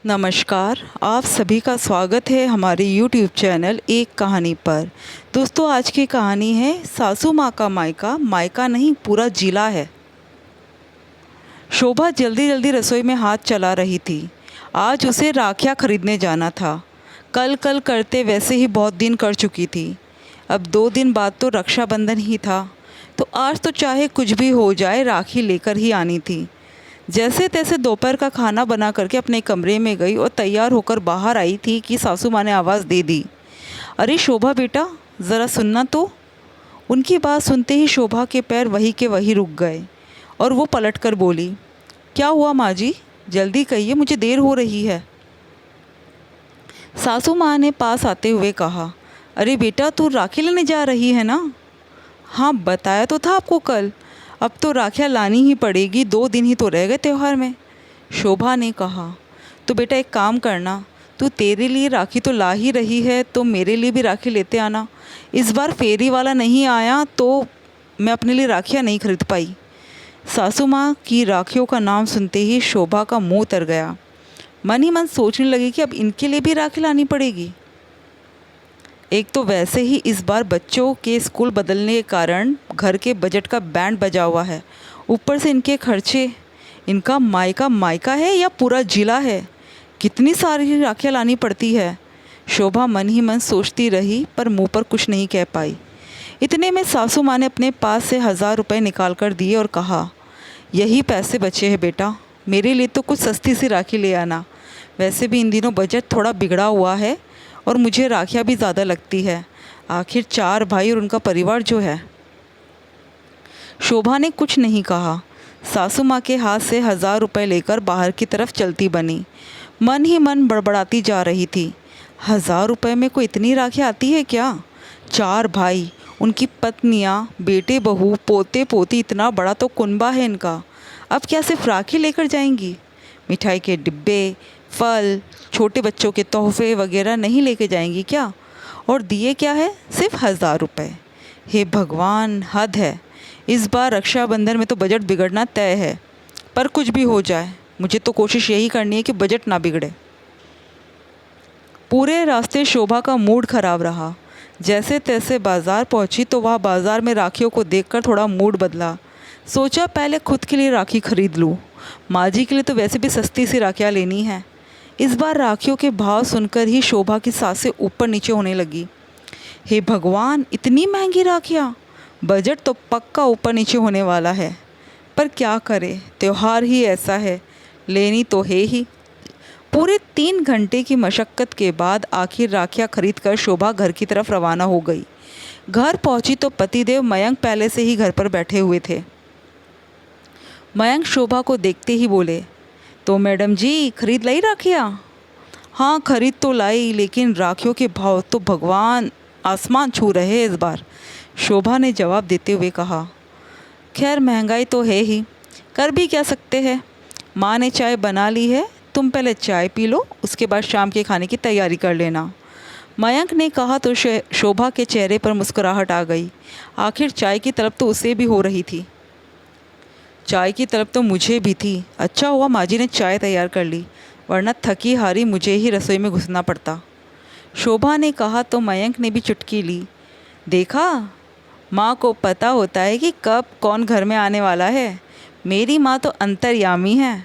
नमस्कार, आप सभी का स्वागत है हमारे YouTube चैनल एक कहानी पर। दोस्तों, आज की कहानी है सासू माँ का मायका, मायका नहीं पूरा जिला है। शोभा जल्दी जल्दी रसोई में हाथ चला रही थी। आज उसे राखियाँ खरीदने जाना था। कल कल करते वैसे ही बहुत दिन कर चुकी थी। अब 2 दिन बाद तो रक्षाबंधन ही था, तो आज तो चाहे कुछ भी हो जाए राखी लेकर ही आनी थी। जैसे तैसे दोपहर का खाना बना करके अपने कमरे में गई और तैयार होकर बाहर आई थी कि सासू माँ ने आवाज़ दे दी, अरे शोभा बेटा, ज़रा सुनना तो। उनकी बात सुनते ही शोभा के पैर वहीं के वहीं रुक गए और वो पलट कर बोली, क्या हुआ माँ जी, जल्दी कहिए, मुझे देर हो रही है। सासू माँ ने पास आते हुए कहा, अरे बेटा, तू राखी लेने जा रही है ना? हाँ, बताया तो था आपको कल। अब तो राखियाँ लानी ही पड़ेगी, 2 दिन ही तो रह गए त्यौहार में। शोभा ने कहा, तो बेटा एक काम करना, तू तेरे लिए राखी तो ला ही रही है तो मेरे लिए भी राखी लेते आना। इस बार फेरी वाला नहीं आया तो मैं अपने लिए राखियाँ नहीं खरीद पाई। सासू माँ की राखियों का नाम सुनते ही शोभा का मुँह तर गया। मन ही मन सोचने लगी कि अब इनके लिए भी राखी लानी पड़ेगी। एक तो वैसे ही इस बार बच्चों के स्कूल बदलने के कारण घर के बजट का बैंड बजा हुआ है, ऊपर से इनके खर्चे। इनका मायका मायका है या पूरा जिला है? कितनी सारी राखियाँ लानी पड़ती है। शोभा मन ही मन सोचती रही पर मुंह पर कुछ नहीं कह पाई। इतने में सासू माँ ने अपने पास से 1000 रुपये निकाल कर दिए और कहा, यही पैसे बचे हैं बेटा, मेरे लिए तो कुछ सस्ती सी राखी ले आना। वैसे भी इन दिनों बजट थोड़ा बिगड़ा हुआ है और मुझे राखियाँ भी ज़्यादा लगती है, आखिर 4 भाई और उनका परिवार जो है। शोभा ने कुछ नहीं कहा। सासू माँ के हाथ से 1000 रुपये लेकर बाहर की तरफ चलती बनी। मन ही मन बड़बड़ाती जा रही थी, 1000 रुपये में कोई इतनी राखियाँ आती है क्या? 4 भाई, उनकी पत्नियाँ, बेटे बहू, पोते पोती, इतना बड़ा तो कुनबा है इनका। अब क्या सिर्फ राखी लेकर जाएंगी? मिठाई के डिब्बे, फल, छोटे बच्चों के तोहफे वगैरह नहीं लेके जाएंगी क्या? और दिए क्या है, सिर्फ 1000 रुपये। हे भगवान, हद है। इस बार रक्षाबंधन में तो बजट बिगड़ना तय है, पर कुछ भी हो जाए मुझे तो कोशिश यही करनी है कि बजट ना बिगड़े। पूरे रास्ते शोभा का मूड खराब रहा। जैसे तैसे बाज़ार पहुंची तो वहाँ बाज़ार में राखियों को देखकर थोड़ा मूड बदला। सोचा पहले खुद के लिए राखी खरीद लूँ, माँ जी के लिए तो वैसे भी सस्ती सी राखियाँ लेनी है। इस बार राखियों के भाव सुनकर ही शोभा की सांसें ऊपर नीचे होने लगी। हे भगवान, इतनी महंगी राखियाँ, बजट तो पक्का ऊपर नीचे होने वाला है। पर क्या करे, त्यौहार ही ऐसा है, लेनी तो है ही। पूरे 3 घंटे की मशक्क़त के बाद आखिर राखियाँ खरीद कर शोभा घर की तरफ रवाना हो गई। घर पहुंची तो पतिदेव मयंक पहले से ही घर पर बैठे हुए थे। मयंक शोभा को देखते ही बोले, तो मैडम जी खरीद लाई राखियाँ? हाँ, खरीद तो लाई, लेकिन राखियों के भाव तो भगवान आसमान छू रहे हैं इस बार, शोभा ने जवाब देते हुए कहा। खैर, महंगाई तो है ही, कर भी क्या सकते हैं। माँ ने चाय बना ली है, तुम पहले चाय पी लो, उसके बाद शाम के खाने की तैयारी कर लेना। मयंक ने कहा तो शोभा के चेहरे पर मुस्कुराहट आ गई। आखिर चाय की तलब तो उसे भी हो रही थी। चाय की तलब तो मुझे भी थी। अच्छा हुआ माँ जी ने चाय तैयार कर ली, वरना थकी हारी मुझे ही रसोई में घुसना पड़ता। शोभा ने कहा तो मयंक ने भी चुटकी ली। देखा, माँ को पता होता है कि कब कौन घर में आने वाला है। मेरी माँ तो अंतर्यामी है।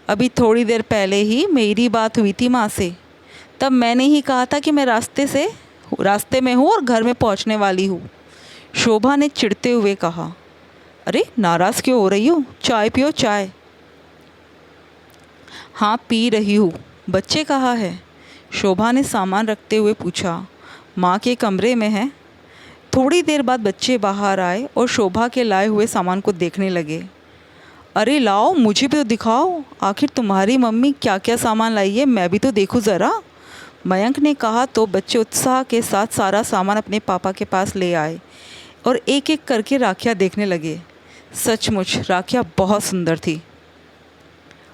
अभी थोड़ी देर पहले ही मेरी बात हुई थी माँ से, तब मैंने ही कहा था कि मैं रास्ते में हूँ और घर में पहुँचने वाली हूँ। शोभा ने चिढ़ते हुए कहा। अरे नाराज़ क्यों हो रही हो, चाय पियो चाय। हाँ, पी रही हूँ। बच्चे कहाँ है? शोभा ने सामान रखते हुए पूछा। माँ के कमरे में है। थोड़ी देर बाद बच्चे बाहर आए और शोभा के लाए हुए सामान को देखने लगे। अरे लाओ, मुझे भी तो दिखाओ, आखिर तुम्हारी मम्मी क्या क्या सामान लाई है, मैं भी तो देखूँ ज़रा। मयंक ने कहा तो बच्चे उत्साह के साथ सारा सामान अपने पापा के पास ले आए और एक एक करके राखियाँ देखने लगे। सचमुच राखियाँ बहुत सुंदर थी।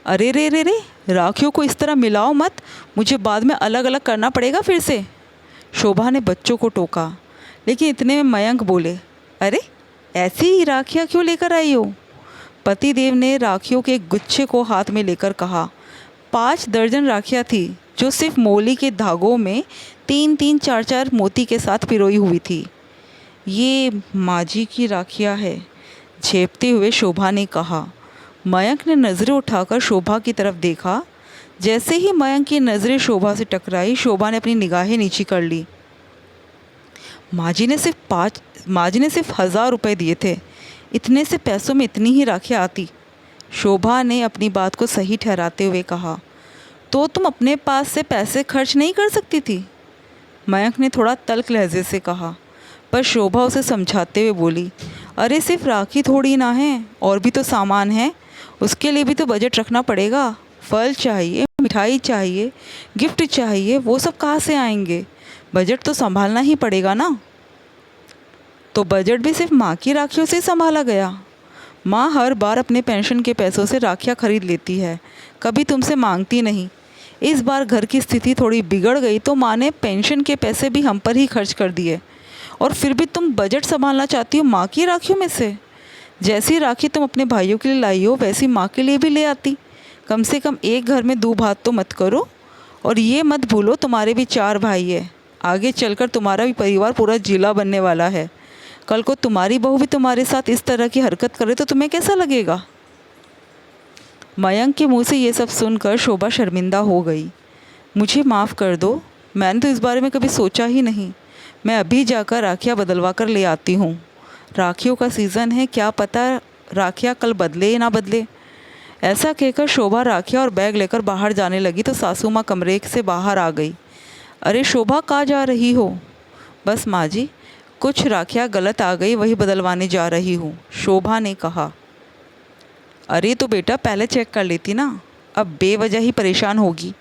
अरे रे रे रे, राखियों को इस तरह मिलाओ मत, मुझे बाद में अलग अलग करना पड़ेगा फिर से, शोभा ने बच्चों को टोका। लेकिन इतने में मयंक बोले, अरे ऐसी ही राखियाँ क्यों लेकर आई हो? पतिदेव ने राखियों के एक गुच्छे को हाथ में लेकर कहा, 5 दर्जन राखियाँ थी जो सिर्फ मोली के धागों में 3-3, 4-4 मोती के साथ पिरोई हुई थी। ये माँ जी की राखियाँ है, झेपते हुए शोभा ने कहा। मयंक ने नज़रें उठाकर शोभा की तरफ देखा। जैसे ही मयंक की नज़रें शोभा से टकराई, शोभा ने अपनी निगाहें नीची कर ली। माँ जी ने सिर्फ 1000 रुपये दिए थे, इतने से पैसों में इतनी ही राखियाँ आती। शोभा ने अपनी बात को सही ठहराते हुए कहा। तो तुम अपने पास से पैसे खर्च नहीं कर सकती थी? मयंक ने थोड़ा तल्ख लहजे से कहा। पर शोभा उसे समझाते हुए बोली, अरे सिर्फ राखी थोड़ी ना है, और भी तो सामान है, उसके लिए भी तो बजट रखना पड़ेगा। फल चाहिए, मिठाई चाहिए, गिफ्ट चाहिए, वो सब कहाँ से आएंगे? बजट तो संभालना ही पड़ेगा ना। तो बजट भी सिर्फ माँ की राखियों से संभाला गया? माँ हर बार अपने पेंशन के पैसों से राखियाँ खरीद लेती है, कभी तुमसे मांगती नहीं। इस बार घर की स्थिति थोड़ी बिगड़ गई तो माँ ने पेंशन के पैसे भी हम पर ही खर्च कर दिए, और फिर भी तुम बजट संभालना चाहती हो माँ की राखियों में से? जैसी राखी तुम अपने भाइयों के लिए लाई हो, वैसी माँ के लिए भी ले आती। कम से कम एक घर में 2 भात तो मत करो। और ये मत भूलो, तुम्हारे भी 4 भाई है, आगे चलकर तुम्हारा भी परिवार पूरा जिला बनने वाला है। कल को तुम्हारी बहू भी तुम्हारे साथ इस तरह की हरकत करे तो तुम्हें कैसा लगेगा? मयंक के मुंह से ये सब सुनकर शोभा शर्मिंदा हो गई। मुझे माफ़ कर दो, मैंने तो इस बारे में कभी सोचा ही नहीं। मैं अभी जाकर राखियाँ बदलवा कर ले आती हूँ। राखियों का सीज़न है, क्या पता राखियाँ कल बदले या ना बदले। ऐसा कहकर शोभा राखियाँ और बैग लेकर बाहर जाने लगी तो सासू माँ कमरे से बाहर आ गई। अरे शोभा, कहाँ जा रही हो? बस माँ जी, कुछ राखियाँ गलत आ गई, वही बदलवाने जा रही हूँ, शोभा ने कहा। अरे तो बेटा पहले चेक कर लेती ना, अब बेवजह ही परेशान होगी।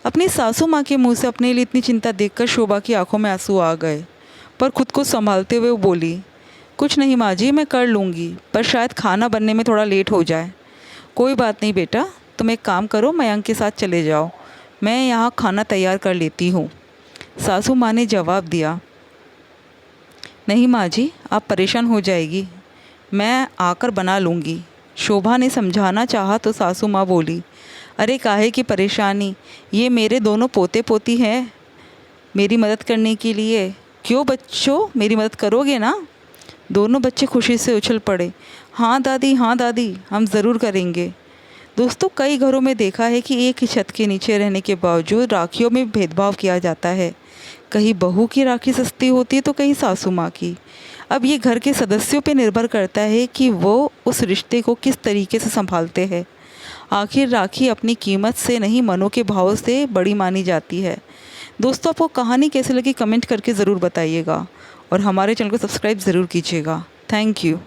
अपनी सासू माँ के मुंह से अपने लिए इतनी चिंता देखकर शोभा की आंखों में आंसू आ गए, पर खुद को संभालते हुए वो बोली, कुछ नहीं माँ जी, मैं कर लूँगी, पर शायद खाना बनने में थोड़ा लेट हो जाए। कोई बात नहीं बेटा, तुम एक काम करो, मयंक के साथ चले जाओ, मैं यहाँ खाना तैयार कर लेती हूँ, सासू माँ ने जवाब दिया। नहीं माँ जी, आप परेशान हो जाएगी, मैं आकर बना लूँगी, शोभा ने समझाना चाहा तो सासू माँ बोली, अरे काहे की परेशानी, ये मेरे दोनों पोते पोती हैं मेरी मदद करने के लिए। क्यों बच्चों, मेरी मदद करोगे ना? दोनों बच्चे खुशी से उछल पड़े। हाँ दादी, हाँ दादी, हम ज़रूर करेंगे। दोस्तों, कई घरों में देखा है कि एक ही छत के नीचे रहने के बावजूद राखियों में भेदभाव किया जाता है। कहीं बहू की राखी सस्ती होती है तो कहीं सासू माँ की। अब ये घर के सदस्यों पर निर्भर करता है कि वो उस रिश्ते को किस तरीके से संभालते हैं। आखिर राखी अपनी कीमत से नहीं, मनों के भाव से बड़ी मानी जाती है। दोस्तों, आपको कहानी कैसी लगी कमेंट करके ज़रूर बताइएगा, और हमारे चैनल को सब्सक्राइब ज़रूर कीजिएगा। Thank you.